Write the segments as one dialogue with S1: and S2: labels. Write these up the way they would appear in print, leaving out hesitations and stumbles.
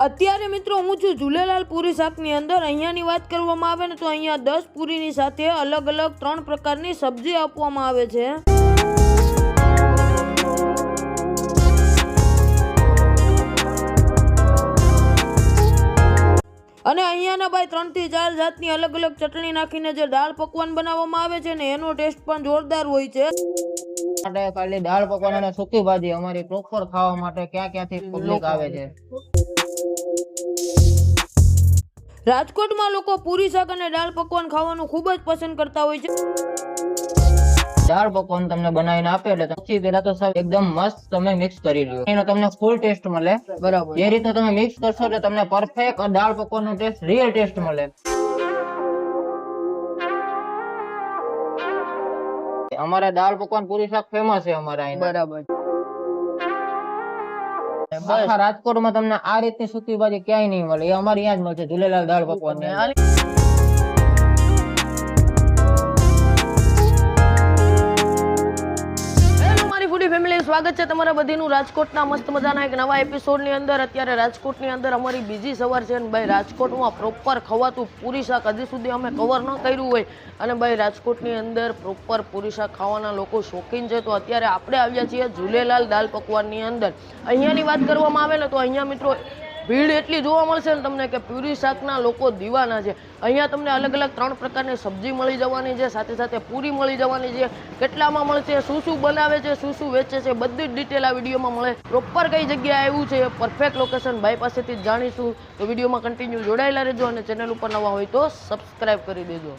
S1: અત્યારે મિત્રો હું છું ઝૂલેલાલ પૂરી શાકની અંદર। અહીંયાની વાત કરવામાં આવે ને તો અહીંયા 10 પૂરીની સાથે અલગ અલગ 3 પ્રકારની સબ્જી આપવામાં આવે છે। અને અહીંયાના ભાઈ 3 થી 4 જાતની અલગ અલગ ચટણી નાખીને જે દાળ પકવાન બનાવવામાં આવે છે ને એનો ટેસ્ટ પણ જોરદાર હોય છે।
S2: માટે ખાલી દાળ પકવાન અને સૂકી ભાજી અમારી પ્રોપર ખાવા માટે ક્યાંથી પબ્લિક આવે છે।
S1: રાજકોટમાં લોકો પૂરી શાક અને દાળ પકવાન ખાવાનું ખૂબ જ પસંદ કરતા હોય છે।
S2: દાળ પકવાન તમને બનાવીને આપે એટલે સૌથી પહેલા તો સાહેબ એકદમ મસ્ત તમે મિક્સ કરી લ્યો, એનો તમને ફૂલ ટેસ્ટ મળે।
S1: બરાબર,
S2: એ રીતે તમે મિક્સ કરશો એટલે તમને પરફેક્ટ દાળ પકવાનનો ટેસ્ટ રિયલ ટેસ્ટ મળે। અમારા દાળ પકવાન પૂરી શાક ફેમસ છે અમારા અહીં।
S1: બરાબર।
S2: આખા રાજકોટમાં તમને આ રીતની સૂકી ભાજી ક્યાંય નહીં મળે, એ અમારે અહીંયા જ મળશે ઝૂલેલાલ દાળ પકવાન ની અંદર।
S1: સ્વાગત છે તમારા બધીનું રાજકોટના મસ્ત મજાના એક નવા એપિસોડની અંદર। અત્યારે રાજકોટની અંદર અમારી બીજી સવાર છે અને ભાઈ રાજકોટમાં પ્રોપર ખવાતું પૂરી શાક હજી સુધી અમે કવર ન કર્યું હોય અને ભાઈ રાજકોટની અંદર પ્રોપર પૂરી શાક ખાવાના લોકો શોખીન છે। તો અત્યારે આપણે આવ્યા છીએ ઝૂલેલાલ દાળ પકવાનની અંદર। અહીંયાની વાત કરવામાં આવે ને તો અહીંયા મિત્રો ભીડ એટલી જોવા મળશે ને તમને કે પૂરી શાકના લોકો દીવાના છે। અહીંયા તમને અલગ અલગ 3 પ્રકારની સબ્જી મળી જવાની છે, સાથે સાથે પૂરી મળી જવાની છે। કેટલામાં મળશે, શું બનાવે છે, શું વેચે છે, બધી જ ડિટેલ આ વિડીયોમાં મળે। પ્રોપર કઈ જગ્યાએ આવ્યું છે, પરફેક્ટ લોકેશન ભાઈ પાસેથી જ જાણીશું। તો વિડીયોમાં કન્ટિન્યુ જોડાયેલા રહેજો અને ચેનલ ઉપર નવા હોય તો સબસ્ક્રાઇબ કરી દેજો।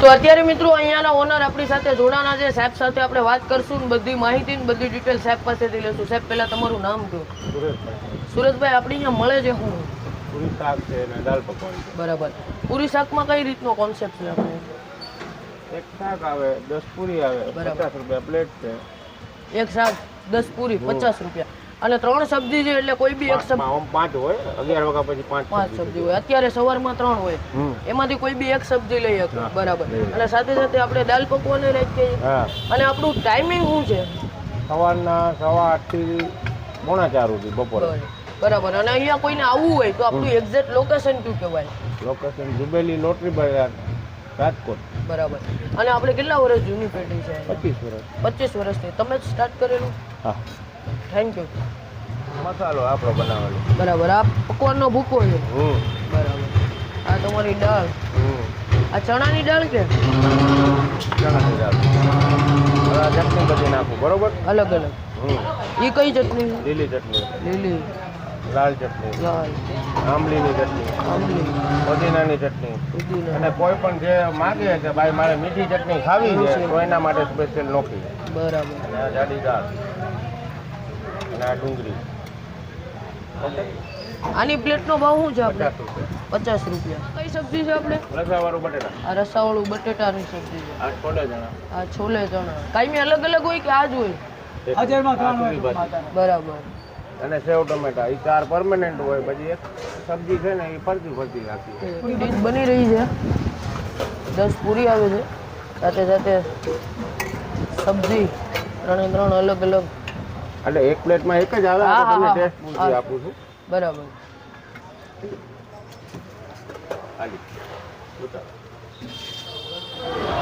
S1: તો અત્યારે મિત્રો અહીંયાના ઓનર આપણી સાથે જોડાના છે, સાહેબ સાથે આપણે વાત કરશું ને બધી માહિતી ને બધી ડિટેલ સાહેબ પાસેથી લેશું। સાહેબ પહેલા તમારું નામ કહો। સુરેશભાઈ, આપણે અહીંયા મળે છે શું?
S3: પૂરી શાક છે અને દાળ પકવાન છે।
S1: બરાબર। પૂરી શાકમાં કઈ રીતનો કોન્સેપ્ટ છે આપણે?
S3: એક શાક આવે 10 પૂરી આવે, 50 રૂપિયા પ્લેટ છે।
S1: એક શાક 10 પૂરી 50 રૂપિયા અને 3 સબ્જી છે એટલે કોઈ બી એક સબ્જી
S3: 5 હોય, 11 વાગ્યા પછી 5
S1: સબ્જી હોય। અત્યારે સવારમાં 3 હોય, એમાંથી કોઈ બી એક સબ્જી લઈ શકો। બરાબર। અને સાથે સાથે આપણે દાળ પકવાન રાખીએ અને આપણું ટાઈમિંગ શું છે?
S3: સવારના 8:30 થી 3:45 સુધી બપોરે।
S1: બરાબર। અને અહીંયા કોઈને આવવું હોય તો આપણું એક્ઝેક્ટ લોકેશન કયું કહેવાય?
S3: લોકેશન જુબેલી લોટરી બજાર, રાજકોટ।
S1: બરાબર। અને આપણે કેટલા વર્ષ જૂની પેઢી છે?
S3: 25 વર્ષ।
S1: 25 વર્ષથી તમે જ સ્ટાર્ટ કરેલું?
S3: હા।
S1: Thank you.
S3: મસાલો આપણો બનાવેલો।
S1: બરાબર। આ પકવાનનો ભૂકો છે? બરાબર। આ તમારી દાળ, આ ચણાની દાળ કે
S3: ચણાની દાળ, ચટણી બધી નાખું, બરોબર?
S1: અલગ અલગ? એ કઈ ચટણી?
S3: લીલી ચટણી,
S1: લીલી,
S3: લાલ ચટણી,
S1: લાલ,
S3: આંબલીની ચટણી,
S1: આંબલી,
S3: પુદીનાની ચટણી।
S1: પુદીના।
S3: અને કોઈ પણ જે માગે કે ભાઈ મારે મીઠી ચટણી ખાવી છે તો એના માટે સ્પેશિયલ નોખી।
S1: બરાબર।
S3: અને આ જાડી દાળ અને આ ડુંગળી।
S1: આની પ્લેટનો ભાવ શું છે આપણે?
S3: 50 રૂપિયા।
S1: 50 રૂપિયા। કઈ સબ્જી છે આપણે?
S3: રસાવાળું બટેટા,
S1: આ રસાવાળું બટેટાની સબ્જી છે।
S3: આ છોલે ચણા,
S1: આ છોલે ચણા કાયમી અલગ અલગ હોય કે આ જ હોય?
S3: આ પૂરી ભાજી
S1: બરાબર।
S3: અને સેવ ટમેટા, એ 4 પરમેનન્ટ હોય, પછી એક સબ્જી છે ને એ ફરતી રાખી।
S1: ડીશ બની રહી છે, 10 પૂરી આવે છે, સાથે સાથે સબ્જી 3 અલગ અલગ।
S3: એટલે એક પ્લેટમાં એક જ આવે, તમને ટેસ્ટ પૂરતી આપું છું।
S1: બરાબર।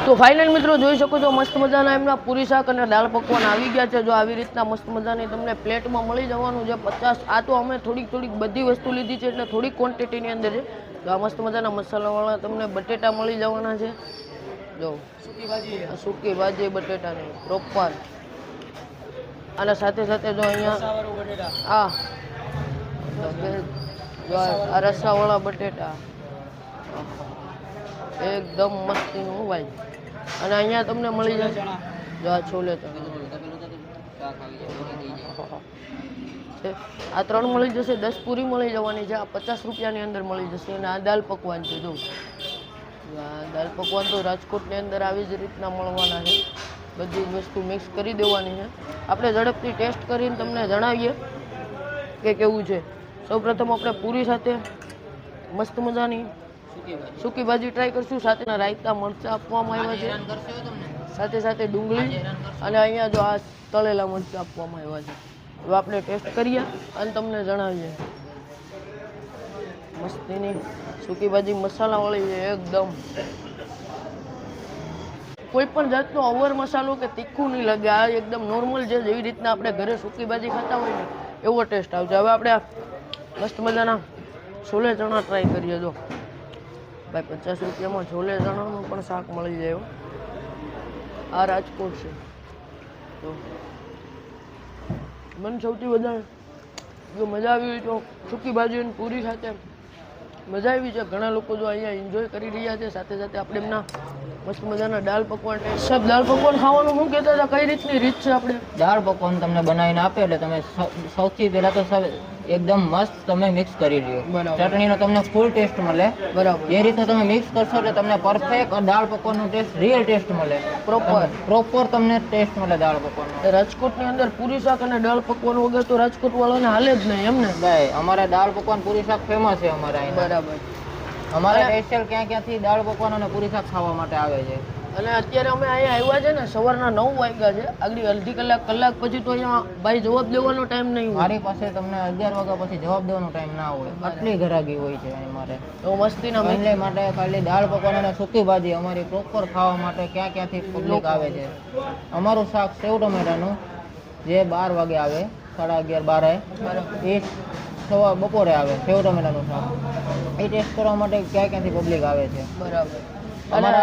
S1: તો ફાઇનલ મિત્રો જોઈ શકો છો મસ્ત મજાના એમના પૂરી શાક અને દાળ પકવાન આવી ગયા છે। જો આવી રીતના મસ્ત મજાની તમને પ્લેટમાં મળી જવાનું છે 50। આ તો અમે થોડીક બધી વસ્તુ લીધી છે એટલે થોડીક ક્વોન્ટિટીની અંદર છે। તો આ મસ્ત મજાના મસાલાવાળા તમને બટેટા મળી જવાના છે। જો સૂકી ભાજી બટેટાની પ્રોપર, અને સાથે સાથે જો અહીંયા આ રસાવાળા બટેટા એકદમ મસ્તીનું ભાઈ। અને અહીંયા તમને મળી જશે જો આ છોલે ચણા, આ 3 મળી જશે। 10 પૂરી મળી જવાની છે, આ 50 રૂપિયાની અંદર મળી જશે। અને આ દાળ પકવાન છે, જો આ દાળ પકવાન તો રાજકોટની અંદર આવી જ રીતના મળવાના છે। બધી જ વસ્તુ મિક્સ કરી દેવાની છે। આપણે ઝડપથી ટેસ્ટ કરીને તમને જણાવીએ કે કેવું છે। સૌપ્રથમ આપણે પૂરી સાથે મસ્ત મજાની સૂકી ભાજી ટ્રાય કરશું, સાથે રાયતા મરચાં આપવામાં આવ્યા છે,
S2: હેરાન કરશે હો તમને.
S1: સાથે સાથે ડુંગળી અને અહીંયા જો આ તળેલા મરચાં આપવામાં આવ્યા છે. હવે આપણે ટેસ્ટ કરીએ અને તમને જણાવીએ. મસ્તીની સૂકી ભાજી મસાલાવાળી છે એકદમ. કોઈ પણ જાતનો ઓવર મસાલો કે તીખું નહીં લાગે. આ એકદમ નોર્મલ છે, જેવી રીતના આપણે ઘરે સૂકી ભાજી ખાતા હોય ને એવો ટેસ્ટ આવશે. હવે આપણે આ મસ્ત મજાના છોલે ચણા ટ્રાય કરીએ. જો ભાઈ 50 રૂપિયામાં છોલે ચણાનું પણ શાક મળી જાય. આ રાજકોટ છે. તો મને સૌથી વધારે જો મજા આવી હોય તો સૂકી ભાજી અને પૂરી સાથે મજા આવી છે. ઘણા લોકો જો અહીંયા એન્જોય કરી રહ્યા છે. સાથે સાથે આપણે એમના મસ્ત મજાના દાળ પકવાન સાહેબ, દાળ પકવાન ખાવાનું શું કહેતા હતા, કઈ રીતની રીત છે આપણે?
S2: દાળ પકવાન તમને બનાવીને આપે એટલે તમે સૌથી પહેલા તો એકદમ મસ્ત તમે મિક્સ કરી લ્યો.
S1: બરાબર.
S2: ચટણીનો તમને ફૂલ ટેસ્ટ મળે.
S1: બરાબર.
S2: જે રીતે તમે મિક્સ કરશો એટલે તમને પરફેક્ટ દાળ પકવાનનો ટેસ્ટ, રિયલ ટેસ્ટ મળે. પ્રોપર તમને ટેસ્ટ મળે દાળ પકવાનનો.
S1: રાજકોટની અંદર પૂરી શાક અને દાળ પકવાન વગર તો રાજકોટ વાળાને હાલે જ નહીં, એમ ને?
S2: ભાઈ અમારે દાળ પકવાન પૂરી શાક ફેમસ છે અમારે અહીં.
S1: બરાબર.
S2: અમારે સ્પેશિયલ ક્યાંથી દાળ પકવાન અને પૂરી શાક ખાવા માટે આવે છે.
S1: અને અત્યારે અમે અહીંયા આવ્યા છે ને સવારના 9 વાગ્યા છે. આગળ અડધી કલાક પછી તો અહીંયા ભાઈ જવાબ દેવાનો ટાઈમ નહીં હોય.
S2: મારી પાસે તમને 11 વાગ્યા પછી જવાબ દેવાનો ટાઈમ ના હોય, આટલી ગરાગી હોય છે અહીં મારે.
S1: તો મસ્તીના
S2: એટલે માટે ખાલી દાળ પકવાન અને સૂકી ભાજી અમારી પ્રોપર ખાવા માટે ક્યાંથી પબ્લિક આવે છે. અમારું શાક સેવ ટમેટાનું જે 12 વાગે આવે, 11:30 12 એ સવા બપોરે આવે સેવ ટમેટાનું શાક. એ ટેસ્ટ કરવા માટે ક્યાંથી પબ્લિક આવે છે.
S1: બરાબર.
S2: અમારે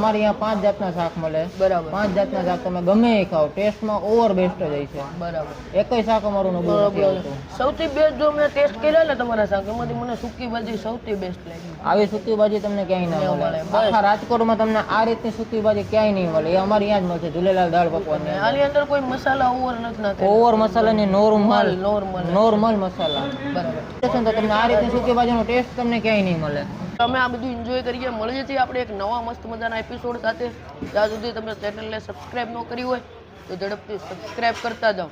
S2: અહીંયા 5 જાતના શાક મળે.
S1: બરાબર.
S2: 5 જાતના શાક તમે ગમે એ ખાઓ, ટેસ્ટમાં ઓવર બેસ્ટ જ હોય છે.
S1: બરાબર.
S2: એકય શાક અમારું નબળું નથી આવતું.
S1: સૌથી બેસ્ટ જો મેં ટેસ્ટ કર્યા ને તમારા શાક, એમાંથી મને સૂકી ભાજી સૌથી બેસ્ટ લાગી.
S2: આવી સૂકી ભાજી તમને ક્યાંય ના મળે. આખા રાજકોટમાં તમને આ રીતની સૂકી ભાજી ક્યાંય નહીં મળે. એ અમારે અહીંયા જ મળશે, ઝૂલેલાલ દાળ પકવાન.
S1: આની અંદર કોઈ મસાલા ઓવર નથી નાખેલા.
S2: ઓવર મસાલા ની
S1: નોર્મલ
S2: નોર્મલ મસાલા.
S1: બરાબર.
S2: તો તમને આ રીતની સૂકી ભાજીનો ટેસ્ટ તમને ક્યાંય નહીં મળે.
S1: અમે આ બધું એન્જોય કરીએ. મળીએ છીએ આપણે એક નવા મસ્ત મજાના એપિસોડ સાથે. ત્યાં સુધી તમે ચેનલને સબસ્ક્રાઇબ ન કરી હોય તો ઝડપથી સબસ્ક્રાઇબ કરતા જાઓ.